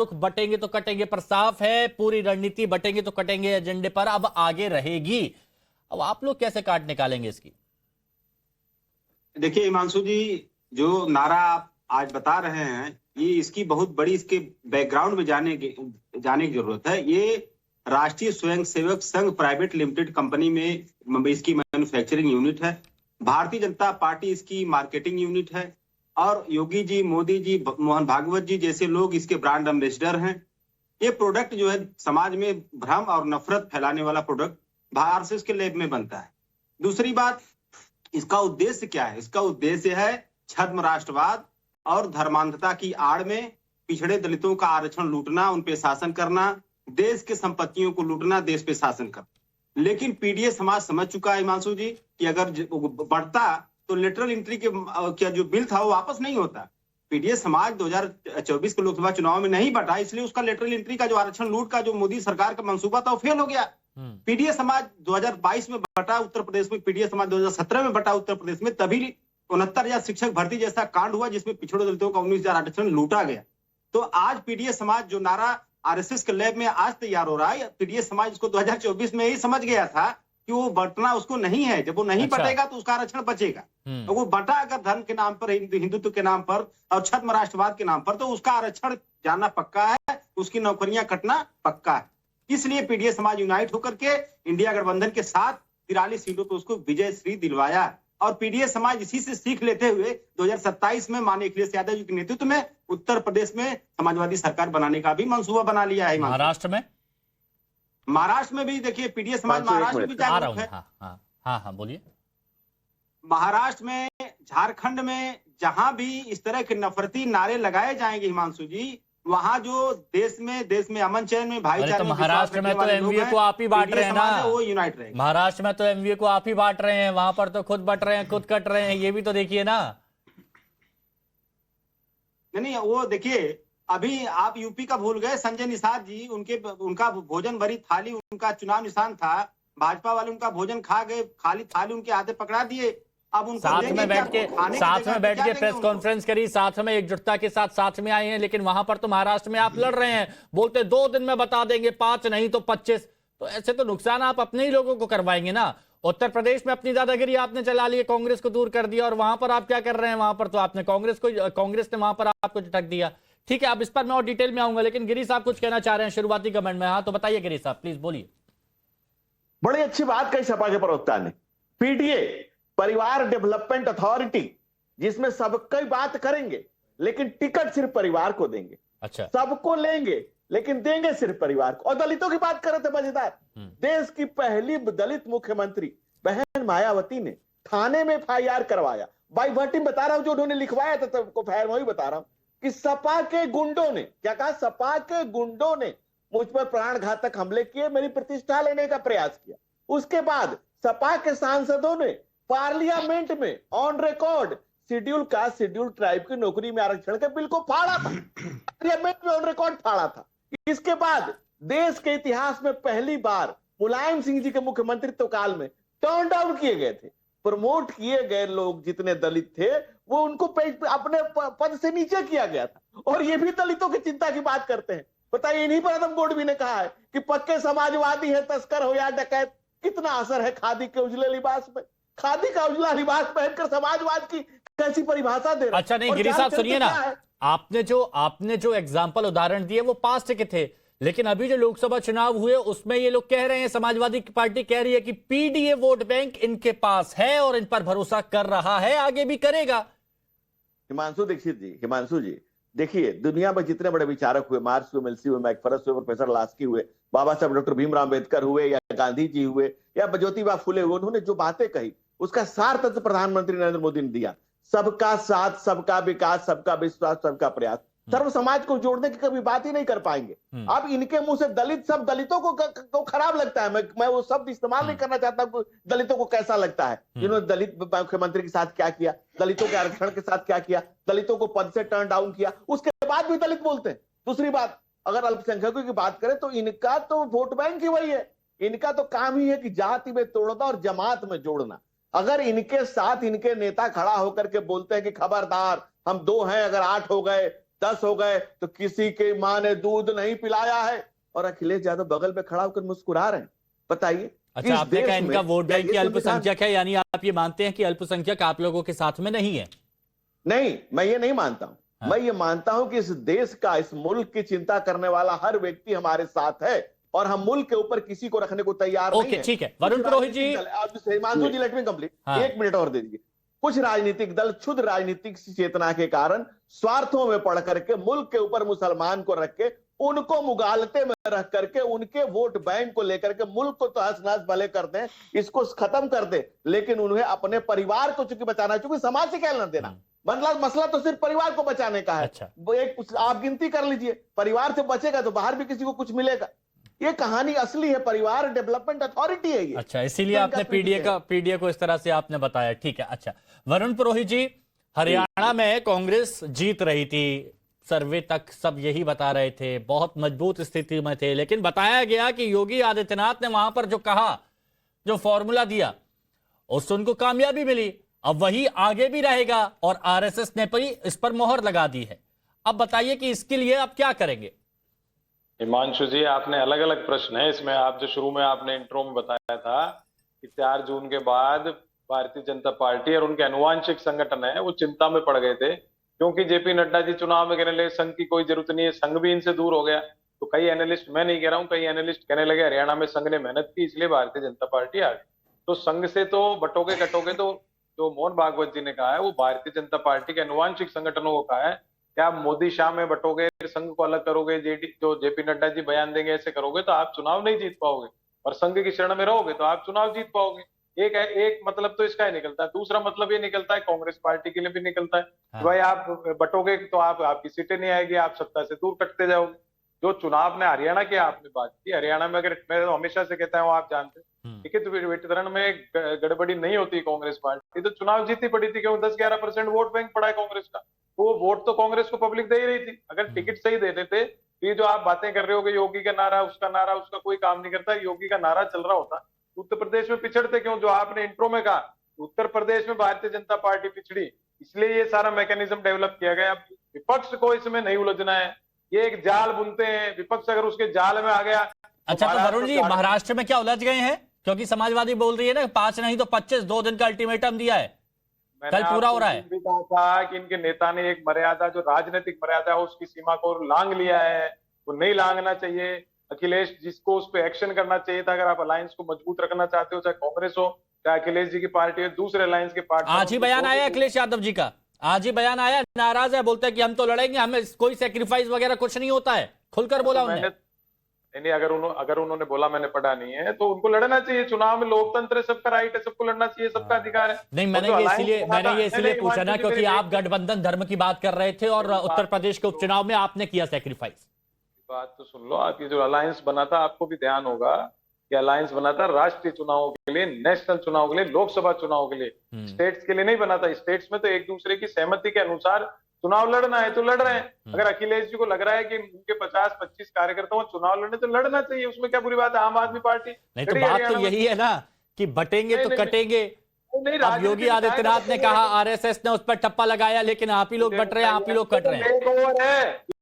रुख बटेंगे तो कटेंगे पर साफ है, पूरी रणनीति बटेंगे तो कटेंगे एजेंडे पर अब आगे रहेगी। अब आप लोग कैसे काट निकालेंगे इसकी? देखिए हिमांशु जी, जो नारा आप आज बता रहे हैं, ये इसकी बहुत बड़ी इसके बैकग्राउंड में जाने की जरूरत है। ये राष्ट्रीय Swayamsevak Sangh private limited company में इसकी मैन्युफैक्चरिंग यूनिट है। भारतीय जनता पार्टी इसकी मार्केटिंग यूनिट है और योगी जी, मोदी जी, मोहन भागवत जी जैसे लोग इसके ब्रांड एम्बेसडर हैं। ये प्रोडक्ट जो है समाज में भ्रम और नफरत फैलाने वाला प्रोडक्ट आरएसएस के लैब में बनता है। दूसरी बात, इसका उद्देश्य क्या है? इसका उद्देश्य है छद्म राष्ट्रवाद और धर्मांधता की आड़ में पिछड़े दलितों का आरक्षण लूटना, उन पे शासन करना, देश के संपत्तियों को लूटना, देश पे शासन करना। लेकिन पीडीए समाज समझ चुका है हिमांशु जी कि अगर बढ़ता तो लेटरल एंट्री के क्या जो बिल था वो वापस नहीं होता। पीडीए समाज 2024 के लोकसभा चुनाव में नहीं बटा, इसलिए उसका लेटरल एंट्री का जो आरक्षण लूट का जो मोदी सरकार का मंसूबा था वो फेल हो गया। पीडीए समाज 2022 में बटा उत्तर प्रदेश में, पीडीए समाज 2017 में बटा उत्तर प्रदेश में, तभी 69,000 शिक्षक भर्ती जैसा कांड हुआ जिसमें पिछड़े दलितों का 19,000 आरक्षण लूटा गया। तो आज पीडीए समाज जो नारा आरएसएस के लैब में आज तैयार हो रहा है, पीडीए समाज इसको 2024 में ही समझ गया था कि वो बंटना उसको नहीं है। जब वो नहीं बटेगा तो उसका आरक्षण बचेगा। तो वो बटा अगर धर्म के नाम पर, हिंदुत्व के नाम पर और छद्म राष्ट्रवाद के नाम पर, तो उसका आरक्षण जाना पक्का है, उसकी नौकरियां कटना पक्का है। इसलिए पीडीए समाज यूनाइट होकर के इंडिया गठबंधन के साथ 43 सीटों पर उसको विजय श्री दिलवाया। और पीडीए समाज इसी से सीख लेते हुए 2027 में माननीय अखिलेश यादव जी के नेतृत्व में उत्तर प्रदेश में समाजवादी सरकार बनाने का भी मंसूबा बना लिया है। महाराष्ट्र में भी देखिए पीडीए समाज महाराष्ट्र में भी जागरूक है। हाँ, बोलिए। महाराष्ट्र में, झारखंड में जहां भी इस तरह के नफरती नारे लगाए जाएंगे हिमांशु जी, वहां जो देश में अमन चैन में भाईचारे तो महाराष्ट्र में तो एमवीए को आप ही बांट रहे हैं ना, वो यूनाइट रहेगा। महाराष्ट्र में तो एमवीए को आप ही बांट रहे हैं, वहां पर तो खुद बट रहे हैं, खुद कट रहे हैं, ये भी तो देखिए ना। नहीं, वो देखिए, अभी आप यूपी का भूल गए। संजय निषाद जी, उनका भोजन भरी थाली उनका चुनाव निशान था। भाजपा वाले उनका भोजन खा गए, खाली थाली उनके हाथे पकड़ा दिए। अब उनको साथ में बैठ के प्रेस कॉन्फ्रेंस करी, साथ में एकजुटता के साथ में आए हैं। लेकिन वहां पर तो महाराष्ट्र में आप लड़ रहे हैं, बोलते 2 दिन में बता देंगे, 5 नहीं तो 25। तो ऐसे तो नुकसान आप अपने ही लोगों को करवाएंगे ना। उत्तर प्रदेश में अपनी दादागिरी आपने चला ली, कांग्रेस को दूर कर दिया, और वहां पर आप क्या कर रहे हैं? वहां पर तो आपने कांग्रेस ने वहां पर आपको झटक दिया। ठीक है, अब इस पर मैं और डिटेल में आऊंगा, लेकिन गिरी साहब कुछ कहना चाह रहे हैं शुरुआती कमेंट में। हाँ, तो बताइए गिरी साहब, प्लीज बोलिए। बड़ी अच्छी बात कही सपा के प्रवक्ता ने। पीडीए परिवार डेवलपमेंट अथॉरिटी, जिसमें सबकी बात करेंगे लेकिन टिकट सिर्फ परिवार को देंगे। अच्छा, सबको लेंगे लेकिन देंगे सिर्फ परिवार को। और दलितों की बात कर रहे थे, मजेदार, देश की पहली दलित मुख्यमंत्री बहन मायावती ने थाने में एफआईआर करवाया। बाई वर्टिंग बता रहा हूं, जो उन्होंने लिखवाया था सबको फायर, वही बता रहा हूं कि सपा के गुंडों ने क्या कहा, सपा के गुंडों ने मुझ पर प्राण घातक हमले किए, मेरी प्रतिष्ठा लेने का प्रयास किया। उसके बाद सपा के सांसदों ने पार्लियामेंट में ऑन रिकॉर्ड शेड्यूल ट्राइब की नौकरी में आरक्षण के बिल को फाड़ा था। पार्लियामेंट में ऑन रिकॉर्ड फाड़ा था। इसके बाद देश के इतिहास में पहली बार मुलायम सिंह जी के मुख्यमंत्रित्व काल में टर्न डाउन किए गए थे। प्रमोट किए गए लोग जितने दलित थे वो उनको अपने पद से नीचे किया गया था। और ये भी दलितों की चिंता की बात करते हैं। बताइए, इन्हीं पर आदम गोडवी ने कहा है कि पक्के समाजवादी है, तस्कर हो या डकैत। कितना असर है खादी के उजले लिबास में? खादी का उजला लिबास पहनकर समाजवाद की कैसी परिभाषा दे रहे? अच्छा, नहीं गिरी साहब सुनिए ना, आपने जो एग्जाम्पल उदाहरण दिए वो पास्ट के थे, लेकिन अभी जो लोकसभा चुनाव हुए उसमें ये लोग कह रहे हैं, समाजवादी पार्टी कह रही है कि पीडीए वोट बैंक इनके पास है और इन पर भरोसा कर रहा है, आगे भी करेगा। हिमांशु जी देखिए, दुनिया में जितने बड़े विचारक हुए, मार्क्स हुए, मिल्सी हुए, मैकफरस हुए, प्रोफेसर लास्की हुए, बाबा साहब डॉक्टर भीमराव अम्बेडकर हुए, या गांधी जी हुए, या ज्योतिबा फुले हुए, उन्होंने जो बातें कही उसका सार तत्व प्रधानमंत्री नरेंद्र मोदी ने दिया। सबका साथ, सबका विकास, सबका विश्वास, सबका प्रयास। सर्व समाज को जोड़ने की कभी बात ही नहीं कर पाएंगे। अब इनके मुंह से दलित, सब दलितों को खराब लगता है। मैं वो शब्द इस्तेमाल नहीं करना चाहता, दलितों को कैसा लगता है जिन्होंने दलित मुख्यमंत्री के साथ क्या किया, दलितों के आरक्षण के साथ क्या किया, दलितों को पद से टर्न डाउन किया, उसके बाद भी दलित बोलते हैं। दूसरी बात, अगर अल्पसंख्यकों की बात करें तो इनका तो वोट बैंक ही वही है। इनका तो काम ही है कि जाति में तोड़ना और जमात में जोड़ना। अगर इनके साथ इनके नेता खड़ा होकर के बोलते हैं कि खबरदार हम 2 हैं, अगर 8 हो गए 10 हो गए तो किसी की मां ने दूध नहीं पिलाया है, और अखिलेश यादव बगल में खड़ा होकर मुस्कुरा रहे हैं। बताइए, अच्छा, इस आपने देश कहा इनका में वोट क्या बैंक ये की संविधान- अल्पसंख्यक है, यानी आप ये मानते हैं कि अल्पसंख्यक आप लोगों के साथ में नहीं है? नहीं, मैं ये नहीं मानता हूं। हाँ। मैं ये मानता हूं कि इस देश का, इस मुल्क की चिंता करने वाला हर व्यक्ति हमारे साथ है, और हम मुल्क के ऊपर किसी को रखने को तैयार नहीं ओके, है। ठीक है। कुछ वरुण पुरोहित जी, राजनीतिक दल, आप हिमांशु जी, लेट मी कंप्लीट, हाँ। 1 मिनट और दे दीजिए। कुछ राजनीतिक दल क्षुद्र राजनीतिक चेतना के कारण स्वार्थों में पड़ करके मुल्क के ऊपर मुसलमान को रख के, उनको मुगालते में रख करके, उनके वोट बैंक को लेकर के मुल्क को तहस नहस भले कर दें, इसको खत्म कर दे, लेकिन उन्हें अपने परिवार को चूंकि बचाना है, चूंकि समाज से क्या लेना देना, मतलब मसला तो सिर्फ परिवार को बचाने का है। अच्छा। वो एक आप गिनती कर लीजिए, परिवार से बचेगा तो बाहर भी किसी को कुछ मिलेगा। ये कहानी असली है, परिवार डेवलपमेंट अथॉरिटी है ये। अच्छा, इसीलिए तो आपने इनका पीडीए को इस तरह से आपने बताया, ठीक है। अच्छा, वरुण पुरोहित जी, हरियाणा में कांग्रेस जीत रही थी, सर्वे तक सब यही बता रहे थे, बहुत मजबूत स्थिति में थे, लेकिन बताया गया कि योगी आदित्यनाथ ने वहां पर जो कहा, जो फॉर्मूला दिया, उससे उनको कामयाबी मिली। अब वही आगे भी रहेगा और आरएसएस ने भी इस पर मोहर लगा दी है। अब बताइए कि इसके लिए आप क्या करेंगे? हिमांशु जी, आपने अलग अलग प्रश्न है इसमें। आप जो शुरू में आपने इंट्रो में बताया था कि 4 जून के बाद भारतीय जनता पार्टी और उनके अनुवांशिक संगठन है वो चिंता में पड़ गए थे, क्योंकि जेपी नड्डा जी चुनाव में कहने लगे संघ की कोई जरूरत नहीं है, संघ भी इनसे दूर हो गया। तो कई एनालिस्ट, मैं नहीं कह रहा हूं, कई एनालिस्ट कहने लगे हरियाणा में संघ ने मेहनत की इसलिए भारतीय जनता पार्टी आ गई। तो संघ से तो बटोगे कटोगे, तो जो मोहन भागवत जी ने कहा है वो भारतीय जनता पार्टी के अनुवांशिक संगठनों को कहा है कि आप मोदी शाह में बटोगे, संघ को अलग करोगे, जेडी जो जेपी नड्डा जी बयान देंगे ऐसे करोगे तो आप चुनाव नहीं जीत पाओगे, और संघ की शरण में रहोगे तो आप चुनाव जीत पाओगे। एक मतलब तो इसका ही निकलता है। दूसरा मतलब ये निकलता है, कांग्रेस पार्टी के लिए भी निकलता है कि भाई आप बटोगे तो आपकी सीटें नहीं आएगी, आप सत्ता से दूर कटते जाओगे। जो चुनाव ने हरियाणा की आपने बात की, हरियाणा में अगर मैं तो हमेशा से कहता हूँ, आप जानते हैं, टिकट वितरण में गड़बड़ी नहीं होती कांग्रेस पार्टी तो चुनाव जीती पड़ी थी, क्यों 10-11% वोट बैंक पड़ा है कांग्रेस का। वो वोट तो कांग्रेस को पब्लिक दे ही रही थी। अगर टिकट सही दे देते, ये जो आप बातें कर रहे हो कि योगी का नारा, उसका नारा, उसका कोई काम नहीं करता, योगी का नारा चल रहा होता, उत्तर प्रदेश में पिछड़ते क्यों? जो आपने इंट्रो में कहा, उत्तर प्रदेश में भारतीय जनता पार्टी पिछड़ी, इसलिए ये सारा मैकेनिज्म डेवलप किया गया। विपक्ष को इसमें नहीं उलझना है, ये एक जाल बुनते हैं, विपक्ष अगर उसके जाल में आ गया। अच्छा, तो वरुण जी, महाराष्ट्र में क्या उलझ गए हैं? क्योंकि समाजवादी बोल रही है ना 5 नहीं तो 25, 2 दिन का अल्टीमेटम दिया है, कल पूरा हो रहा है। भी कहा था कि इनके नेता ने एक मर्यादा, जो राजनीतिक मर्यादा है, उसकी सीमा को लांघ लिया है, वो नहीं लांघना चाहिए। अखिलेश जिसको उस पर एक्शन करना चाहिए था। अगर आप अलायंस को मजबूत रखना चाहते हो, चाहे कांग्रेस हो, चाहे अखिलेश जी की पार्टी हो, दूसरे अलायंस के पार्टी। आज ही बयान आया अखिलेश यादव जी का, आज ही बयान आया, नाराज है, बोलते हैं कि हम तो लड़ेंगे, हमें कोई सेक्रीफाइस वगैरह कुछ नहीं होता है, खुलकर बोला उन्होंने। नहीं, अगर उन्होंने बोला, मैंने पढ़ा नहीं है, तो उनको लड़ना चाहिए। चुनाव में लोकतंत्र है, सबका राइट है, सबको लड़ना चाहिए, सबका अधिकार है। नहीं, मैंने ये इसलिए पूछा ना, क्योंकि आप गठबंधन धर्म की बात कर रहे थे और उत्तर प्रदेश के उपचुनाव में आपने किया सेक्रीफाइस। बात तो सुन लो, आपकी जो अलायंस बना था, आपको भी ध्यान होगा कि अलायंस बना था राष्ट्रीय चुनावों के लिए, नेशनल चुनाव के लिए, लोकसभा चुनाव के लिए, स्टेट्स के लिए नहीं बना था। स्टेट्स में तो एक दूसरे की सहमति के अनुसार चुनाव लड़ना है तो लड़ रहे हैं। अगर अखिलेश जी को लग रहा है कि उनके 50-25 कार्यकर्ताओं चुनाव लड़ने, तो लड़ना चाहिए, उसमें क्या बुरी बात है। आम आदमी पार्टी नहीं, तो बात तो यही है ना कि बटेंगे तो कटेंगे। अब योगी आदित्यनाथ ने कहा, आरएसएस ने उस पर टप्पा लगाया, लेकिन आप ही लोग बट रहे हैं, आप ही लोग कट रहे हैं।